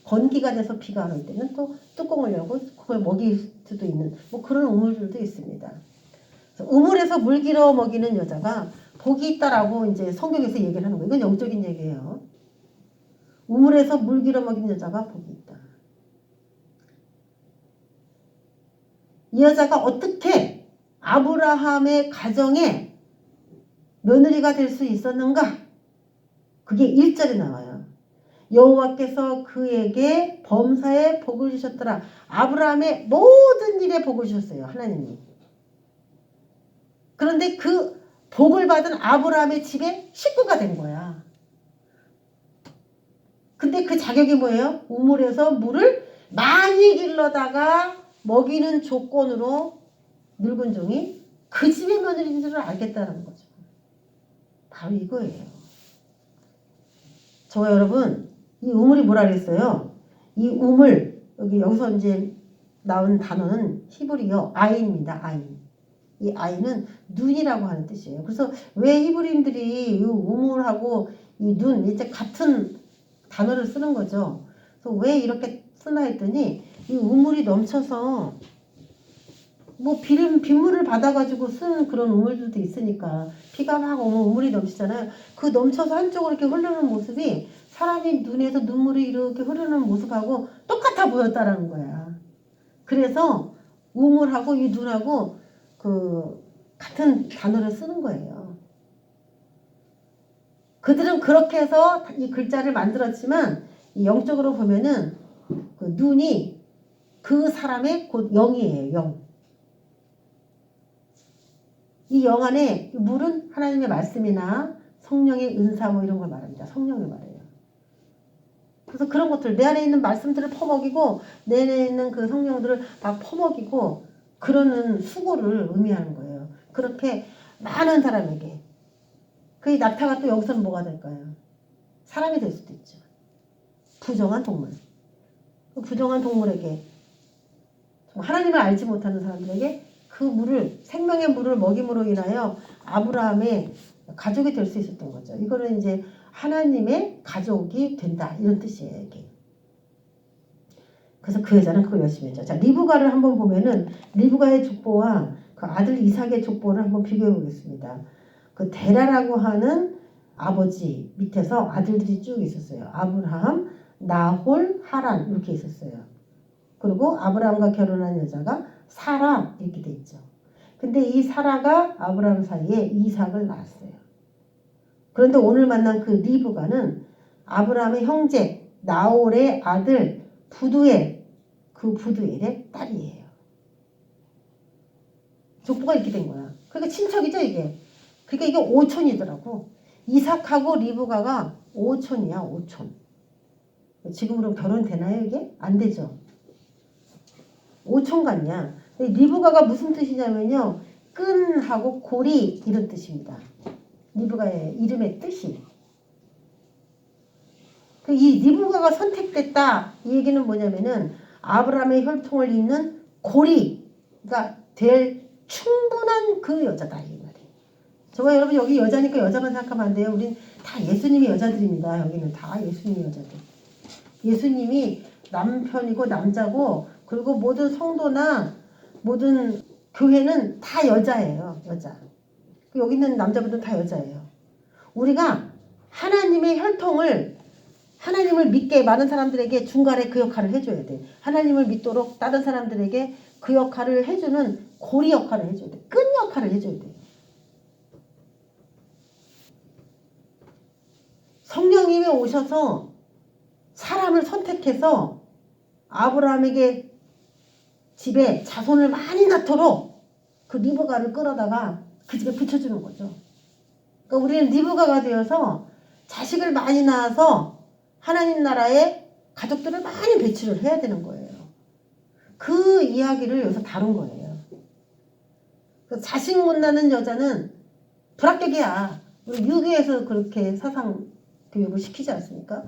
건기가 돼서 비가 안 올 때는 또 뚜껑을 열고 그걸 먹일 수도 있는 뭐 그런 우물들도 있습니다. 그래서 우물에서 물 길어 먹이는 여자가 복이 있다라고 이제 성경에서 얘기를 하는 거예요. 이건 영적인 얘기예요. 우물에서 물 길어 먹이는 여자가 복이 있다. 이 여자가 어떻게 아브라함의 가정에 며느리가 될 수 있었는가? 그게 1절에 나와요. 여호와께서 그에게 범사에 복을 주셨더라. 아브라함의 모든 일에 복을 주셨어요. 하나님이. 그런데 그 복을 받은 아브라함의 집에 식구가 된 거야. 근데 그 자격이 뭐예요? 우물에서 물을 많이 길러다가 먹이는 조건으로 늙은 종이 그 집의 며느리인 줄 알겠다는 거죠. 바로 이거예요. 저와 여러분, 이 우물이 뭐라 그랬어요? 이 우물, 여기서 이제 나온 단어는 히브리어 아이입니다. 아이. 이 아이는 눈이라고 하는 뜻이에요. 그래서 왜 히브리인들이 이 우물하고 이 눈 이제 같은 단어를 쓰는 거죠. 그래서 왜 이렇게 쓰나 했더니 이 우물이 넘쳐서 뭐 빗물을 받아가지고 쓰는 그런 우물들도 있으니까 비가 막 오면 우물이 넘치잖아요. 그 넘쳐서 한쪽으로 이렇게 흐르는 모습이 사람이 눈에서 눈물이 이렇게 흐르는 모습하고 똑같아 보였다라는 거야. 그래서 우물하고 이 눈하고 그 같은 단어를 쓰는 거예요. 그들은 그렇게 해서 이 글자를 만들었지만 영적으로 보면은 그 눈이 그 사람의 곧 영이에요. 영. 이 영 안에 물은 하나님의 말씀이나 성령의 은사 뭐 이런 걸 말합니다. 성령을 말해요. 그래서 그런 것들 내 안에 있는 말씀들을 퍼먹이고 내 안에 있는 그 성령들을 막 퍼먹이고 그러는 수고를 의미하는 거예요. 그렇게 많은 사람에게 그 낙타가 또 여기서는 뭐가 될까요? 사람이 될 수도 있죠. 부정한 동물. 부정한 동물에게 하나님을 알지 못하는 사람들에게 그 물을 생명의 물을 먹임으로 인하여 아브라함의 가족이 될 수 있었던 거죠. 이거는 이제 하나님의 가족이 된다 이런 뜻이에요. 이게. 그래서 그 여자는 그걸 열심히 했죠. 자, 리브가를 한번 보면은 리브가의 족보와 그 아들 이삭의 족보를 한번 비교해 보겠습니다. 그 데라라고 하는 아버지 밑에서 아들들이 쭉 있었어요. 아브라함, 나홀, 하란 이렇게 있었어요. 그리고 아브라함과 결혼한 여자가 사라 이렇게 돼 있죠. 근데 이 사라가 아브라함 사이에 이삭을 낳았어요. 그런데 오늘 만난 그 리브가는 아브라함의 형제 나홀의 아들 부두엘, 그 부두엘의 딸이에요. 족보가 이렇게 된 거야. 그러니까 친척이죠 이게. 그러니까 이게 오촌이더라고. 이삭하고 리브가가 오촌이야 오촌. 지금으로 결혼되나요 이게? 안 되죠. 오촌 같냐. 리브가가 무슨 뜻이냐면요. 끈하고 고리 이런 뜻입니다. 리브가의 이름의 뜻이. 이 리브가가 선택됐다 이 얘기는 뭐냐면은 아브라함의 혈통을 잇는 고리가 될 충분한 그 여자다 이 말이에요. 정말 여러분 여기 여자니까 여자만 생각하면 안 돼요. 우린 다 예수님의 여자들입니다. 여기는 다 예수님의 여자들. 예수님이 남편이고 남자고 그리고 모든 성도나 모든 교회는 다 여자예요. 여자. 여기 있는 남자분들 다 여자예요. 우리가 하나님의 혈통을 하나님을 믿게 많은 사람들에게 중간에 그 역할을 해줘야 돼. 하나님을 믿도록 다른 사람들에게 그 역할을 해주는 고리 역할을 해줘야 돼. 끈 역할을 해줘야 돼. 성령님이 오셔서 사람을 선택해서 아브라함에게 집에 자손을 많이 낳도록 그 리브가를 끌어다가 그 집에 붙여주는 거죠. 그러니까 우리는 리브가가 되어서 자식을 많이 낳아서 하나님 나라에 가족들을 많이 배출을 해야 되는 거예요. 그 이야기를 여기서 다룬 거예요. 자식 못 낳는 여자는 불합격이야. 우리 유교에서 그렇게 사상 교육을 시키지 않습니까?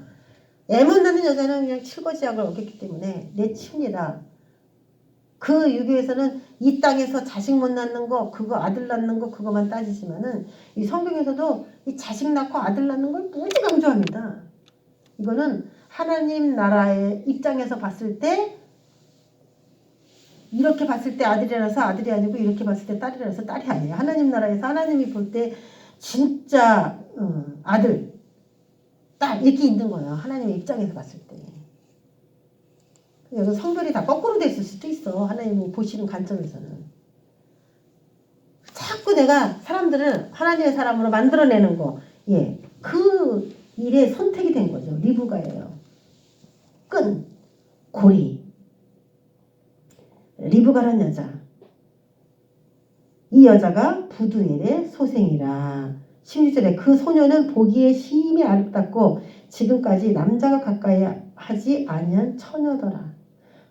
애 못 낳는 여자는 그냥 칠거지약을 얻겠기 때문에 내칩니다. 그 유교에서는 이 땅에서 자식 못 낳는 거, 그거 아들 낳는 거 그거만 따지지만은 이 성경에서도 이 자식 낳고 아들 낳는 걸 무지 강조합니다. 이거는 하나님 나라의 입장에서 봤을 때 이렇게 봤을 때 아들이라서 아들이 아니고 이렇게 봤을 때 딸이라서 딸이 아니에요. 하나님 나라에서 하나님이 볼 때 진짜 아들, 딸 이렇게 있는 거예요. 하나님의 입장에서 봤을 때. 여기 성별이 다 거꾸로 돼 있을 수도 있어. 하나님이 보시는 관점에서는. 자꾸 내가 사람들을 하나님의 사람으로 만들어내는 거. 예. 그 일에 선택이 된 거죠. 리브가예요. 끈, 고리. 리브가란 여자. 이 여자가 부두엘의 소생이라. 16절에 그 소녀는 보기에 심히 아름답고 지금까지 남자가 가까이 하지 아니한 처녀더라.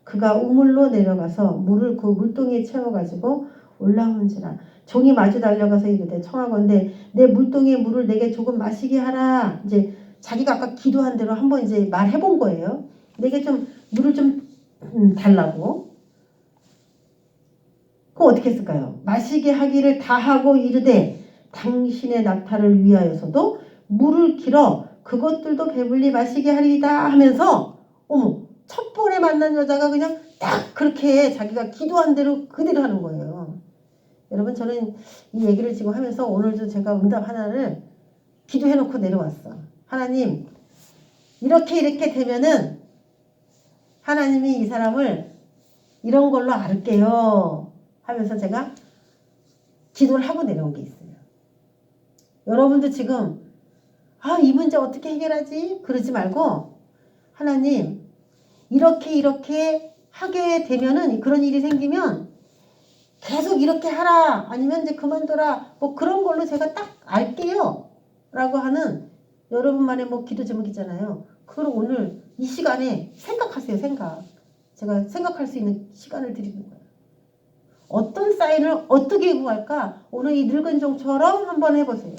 그가 우물로 내려가서 물을 그 물동이에 채워가지고 올라온지라. 종이 마주 달려가서 이르되 청하건대 내 물동이에 물을 내게 조금 마시게 하라. 이제 자기가 아까 기도한 대로 한번 이제 말해본 거예요. 내게 좀 물을 좀 달라고. 그거 어떻게 했을까요? 마시게 하기를 다하고 이르되 당신의 낙타를 위하여서도 물을 길어 그것들도 배불리 마시게 하리이다 하면서 어머 첫 번에 만난 여자가 그냥 딱 그렇게 자기가 기도한 대로 그대로 하는 거예요. 여러분 저는 이 얘기를 지금 하면서 오늘도 제가 응답 하나를 기도해놓고 내려왔어. 하나님 이렇게 되면은 하나님이 이 사람을 이런 걸로 앓을게요 하면서 제가 기도를 하고 내려온 게 있어요. 여러분도 지금 이 문제 어떻게 해결하지? 그러지 말고 하나님 이렇게 하게 되면은 그런 일이 생기면 계속 이렇게 하라 아니면 이제 그만둬라 뭐 그런 걸로 제가 딱 알게요 라고 하는 여러분만의 뭐 기도 제목이잖아요. 그걸 오늘 이 시간에 생각하세요. 제가 생각할 수 있는 시간을 드리는 거예요. 어떤 사인을 어떻게 구할까? 오늘 이 늙은 종처럼 한번 해보세요.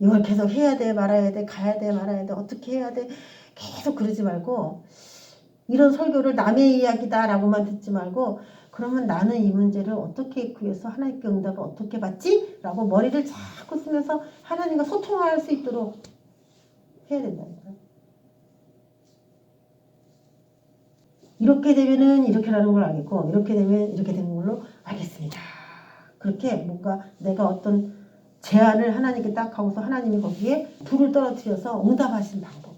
이걸 계속 해야 돼 말아야 돼 가야 돼 말아야 돼 어떻게 해야 돼 계속 그러지 말고 이런 설교를 남의 이야기다 라고만 듣지 말고 그러면 나는 이 문제를 어떻게 구해서 하나님께 응답을 어떻게 받지? 라고 머리를 자꾸 쓰면서 하나님과 소통할 수 있도록 해야 된다니까요. 이렇게 되면은 이렇게라는 걸 알겠고 이렇게 되면 이렇게 되는 걸로 알겠습니다. 그렇게 뭔가 내가 어떤 제안을 하나님께 딱 하고서 하나님이 거기에 불을 떨어뜨려서 응답하신 방법으로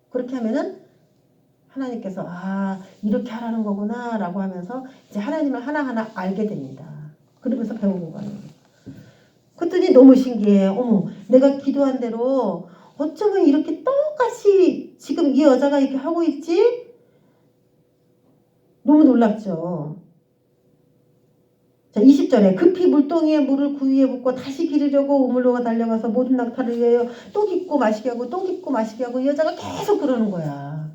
그렇게 하면은 하나님께서 이렇게 하라는 거구나 라고 하면서 이제 하나님을 하나하나 알게 됩니다. 그러면서 배우고 가는 거예요. 그랬더니 너무 신기해. 어머 내가 기도한 대로 어쩌면 이렇게 똑같이 지금 이 여자가 이렇게 하고 있지? 너무 놀랍죠. 자 20절에 급히 물동이에 물을 구유에 붓고 다시 기르려고 우물로가 달려가서 모든 낙타를 위하여 또 깃고 마시게 하고 또 깃고 마시게 하고 이 여자가 계속 그러는 거야.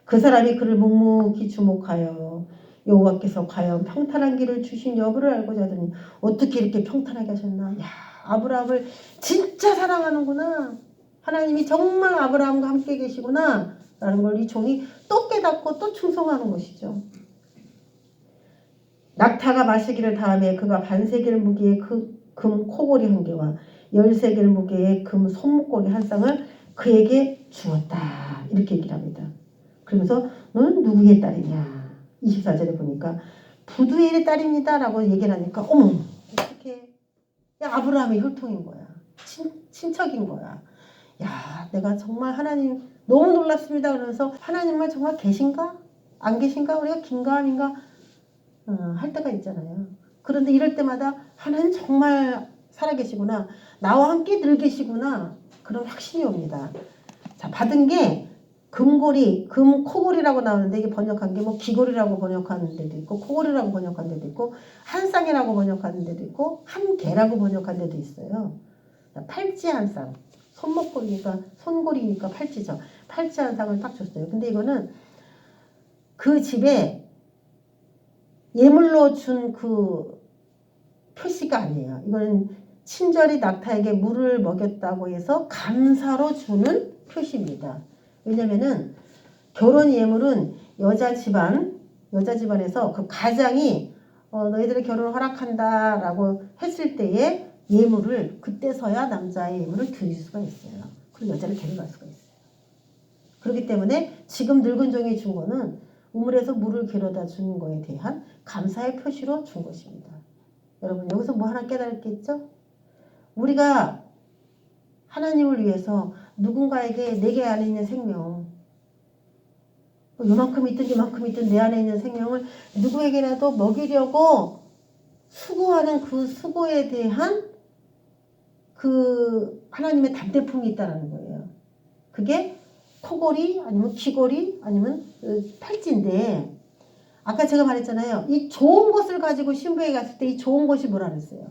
그 사람이 그를 묵묵히 주목하여 여호와께서 과연 평탄한 길을 주신 여부를 알고자 하더니 어떻게 이렇게 평탄하게 하셨나. 야 아브라함을 진짜 사랑하는구나. 하나님이 정말 아브라함과 함께 계시구나 라는 걸 이 종이 또 깨닫고 또 충성하는 것이죠. 낙타가 마시기를 다음에 그가 반세겔 무게의 금 코골이 한 개와 13개를 무게의 금 손목고리 한 쌍을 그에게 주었다. 이렇게 얘기를 합니다. 그러면서 너는 누구의 딸이냐? 24절에 보니까 부두엘의 딸입니다 라고 얘기를 하니까 어머 어떻게 아브라함의 혈통인 거야. 친척인 거야. 야 내가 정말 하나님 너무 놀랍습니다. 그러면서 하나님은 정말 계신가? 안 계신가? 우리가 긴가민가 할 때가 있잖아요. 그런데 이럴 때마다 하나님 정말 살아계시구나. 나와 함께 늘 계시구나. 그런 확신이 옵니다. 자 받은 게 금고리, 금코골이라고 나오는데 이게 번역한 게 뭐 귀골이라고 번역하는 데도 있고 코골이라고 번역하는 데도 있고 한 쌍이라고 번역하는 데도 있고 한 개라고 번역한 데도 있어요. 팔찌 한 쌍. 손목고리니까 손고리니까 팔찌죠. 팔찌 한 쌍을 딱 줬어요. 근데 이거는 그 집에 예물로 준 그 표시가 아니에요. 이거는 친절히 낙타에게 물을 먹였다고 해서 감사로 주는 표시입니다. 왜냐면은 결혼 예물은 여자 집안에서 그 가장이 너희들의 결혼을 허락한다 라고 했을 때에 예물을 그때서야 남자의 예물을 드릴 수가 있어요. 그리고 여자를 데려갈 수가 있어요. 그렇기 때문에 지금 늙은 종이 준 거는 우물에서 물을 길어다 주는 거에 대한 감사의 표시로 준 것입니다. 여러분 여기서 뭐 하나 깨달을 게 있죠? 우리가 하나님을 위해서 누군가에게 내게 안에 있는 생명 요만큼 있든 요만큼 있든 내 안에 있는 생명을 누구에게라도 먹이려고 수고하는 그 수고에 대한 그 하나님의 담대품이 있다는 거예요. 그게 코골이 아니면 귀골이 아니면 팔찌인데 아까 제가 말했잖아요. 이 좋은 것을 가지고 신부에 갔을 때 이 좋은 것이 뭐라 그랬어요?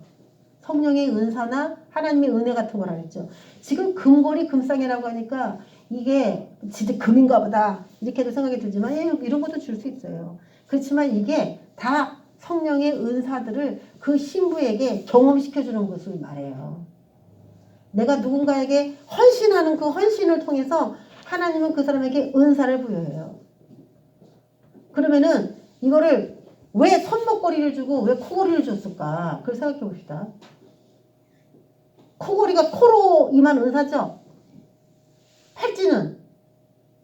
성령의 은사나 하나님의 은혜 같은 거라 그랬죠. 지금 금고리 금쌍이라고 하니까 이게 진짜 금인가 보다 이렇게도 생각이 들지만 이런 것도 줄 수 있어요. 그렇지만 이게 다 성령의 은사들을 그 신부에게 경험시켜주는 것을 말해요. 내가 누군가에게 헌신하는 그 헌신을 통해서 하나님은 그 사람에게 은사를 부여해요. 그러면은 이거를 왜 손목걸이를 주고 왜 코걸이를 줬을까? 그걸 생각해 봅시다. 코걸이가 코로 임한 은사죠. 팔찌는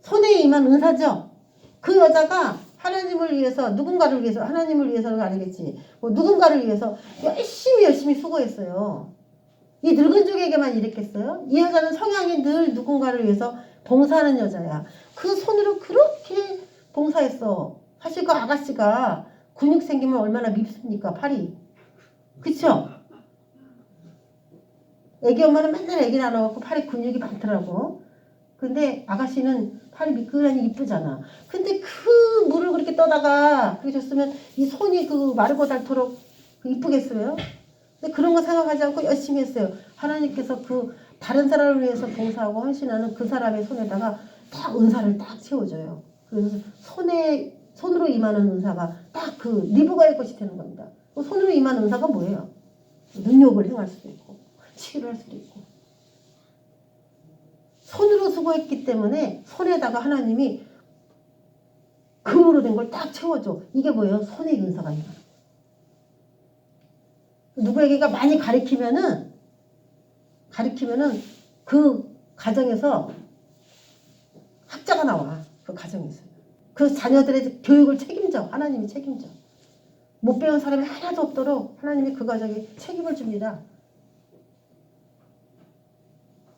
손에 임한 은사죠. 그 여자가 하나님을 위해서 누군가를 위해서 하나님을 위해서는 아니겠지. 뭐 누군가를 위해서 열심히 수고했어요. 이 늙은 쪽에게만 이랬겠어요? 이 여자는 성향이 늘 누군가를 위해서 봉사하는 여자야. 그 손으로 그렇게 봉사했어. 사실 그 아가씨가 근육 생기면 얼마나 밉습니까? 팔이. 그쵸? 애기 엄마는 맨날 애기를 안아갖고 팔에 근육이 많더라고. 근데 아가씨는 팔이 미끌하니 이쁘잖아. 근데 그 물을 그렇게 떠다가 그렇게 줬으면 이 손이 그 마르고 닳도록 이쁘겠어요? 근데 그런 거 생각하지 않고 열심히 했어요. 하나님께서 그 다른 사람을 위해서 봉사하고 헌신하는 그 사람의 손에다가 딱 은사를 딱 채워줘요. 그래서 손으로 임하는 은사가 딱 그 리브가의 것이 되는 겁니다. 그 손으로 임하는 은사가 뭐예요? 능욕을 행할 수도 있고 치유할 수도 있고 손으로 수고했기 때문에 손에다가 하나님이 금으로 된 걸 딱 채워줘. 이게 뭐예요? 손의 은사가 있는 거예요. 누구에게가 많이 가리키면은 그 가정에서 학자가 나와. 그 가정에서. 그 자녀들의 교육을 책임져. 하나님이 책임져. 못 배운 사람이 하나도 없도록 하나님이 그 가정에 책임을 줍니다.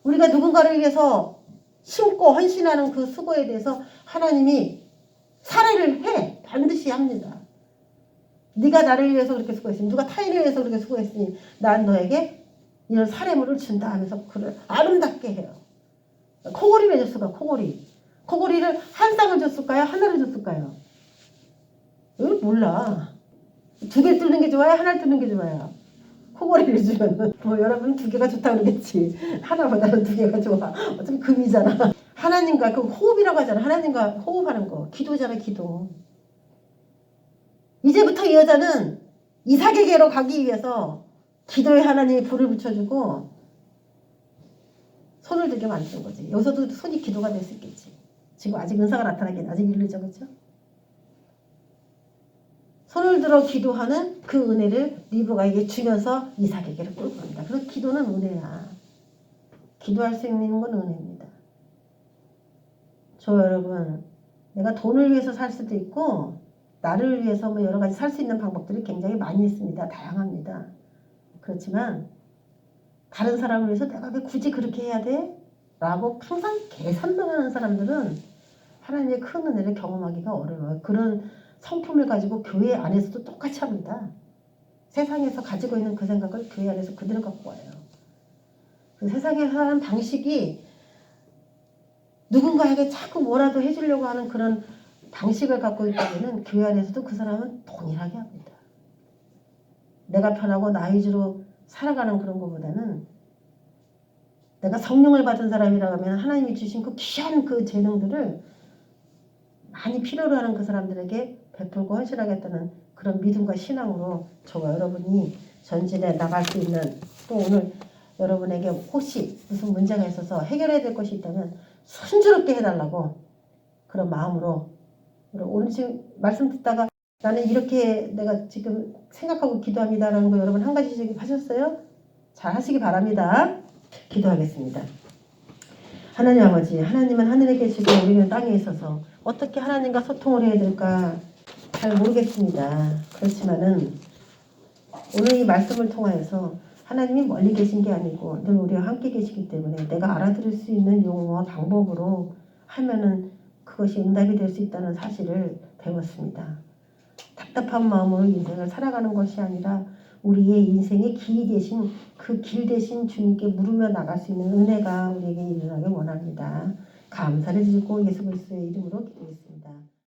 우리가 누군가를 위해서 심고 헌신하는 그 수고에 대해서 하나님이 사례를 해. 반드시 합니다. 네가 나를 위해서 그렇게 수고했으니 누가 타인을 위해서 그렇게 수고했으니 난 너에게 이런 사례물을 준다 하면서 그를 아름답게 해요. 코골이 왜 줬을까? 코골이를 한 쌍을 줬을까요? 하나를 줬을까요? 몰라. 두 개를 뚫는 게 좋아요? 하나를 뚫는 게 좋아요? 코골이를 주면 뭐 여러분 두 개가 좋다고 그러겠지. 하나보다는 두 개가 좋아. 어차피 금이잖아. 하나님과 그 호흡이라고 하잖아. 하나님과 호흡하는 거. 기도잖아, 기도. 이제부터 이 여자는 이삭에게로 가기 위해서 기도에 하나님이 불을 붙여주고 손을 들게 만드는 거지. 여기서도 손이 기도가 될 수 있겠지. 지금 아직 은사가 나타나긴 아직 이르죠, 그렇죠? 손을 들어 기도하는 그 은혜를 리브가에게 주면서 이삭에게로 끌고 갑니다. 그래서 기도는 은혜야. 기도할 수 있는 건 은혜입니다. 저 여러분, 내가 돈을 위해서 살 수도 있고 나를 위해서 뭐 여러 가지 살 수 있는 방법들이 굉장히 많이 있습니다. 다양합니다. 그렇지만 다른 사람을 위해서 내가 왜 굳이 그렇게 해야 돼? 라고 항상 계산만 하는 사람들은 하나님의 큰 은혜를 경험하기가 어려워요. 그런 성품을 가지고 교회 안에서도 똑같이 합니다. 세상에서 가지고 있는 그 생각을 교회 안에서 그대로 갖고 와요. 그 세상에서 하는 방식이 누군가에게 자꾸 뭐라도 해주려고 하는 그런 방식을 갖고 있다면 교회 안에서도 그 사람은 동일하게 합니다. 내가 편하고 나 위주로 살아가는 그런 것보다는 내가 성령을 받은 사람이라고 하면 하나님이 주신 그 귀한 그 재능들을 많이 필요로 하는 그 사람들에게 베풀고 헌신하겠다는 그런 믿음과 신앙으로 저와 여러분이 전진해 나갈 수 있는, 또 오늘 여러분에게 혹시 무슨 문제가 있어서 해결해야 될 것이 있다면 순조롭게 해달라고 그런 마음으로 오늘 지금 말씀 듣다가 나는 이렇게 내가 지금 생각하고 기도합니다라는 거 여러분 한 가지씩 하셨어요? 잘 하시기 바랍니다. 기도하겠습니다. 하나님 아버지, 하나님은 하늘에 계시고 우리는 땅에 있어서 어떻게 하나님과 소통을 해야 될까 잘 모르겠습니다. 그렇지만은 오늘 이 말씀을 통하여서 하나님이 멀리 계신 게 아니고 늘 우리와 함께 계시기 때문에 내가 알아들을 수 있는 용어와 방법으로 하면은 그것이 응답이 될 수 있다는 사실을 배웠습니다. 답답한 마음으로 인생을 살아가는 것이 아니라 우리의 인생의 길이 되신 그 길 대신 주님께 물으며 나갈 수 있는 은혜가 우리에게 일어나길 원합니다. 감사를 드리고 예수 그리스도의 이름으로 기도했습니다.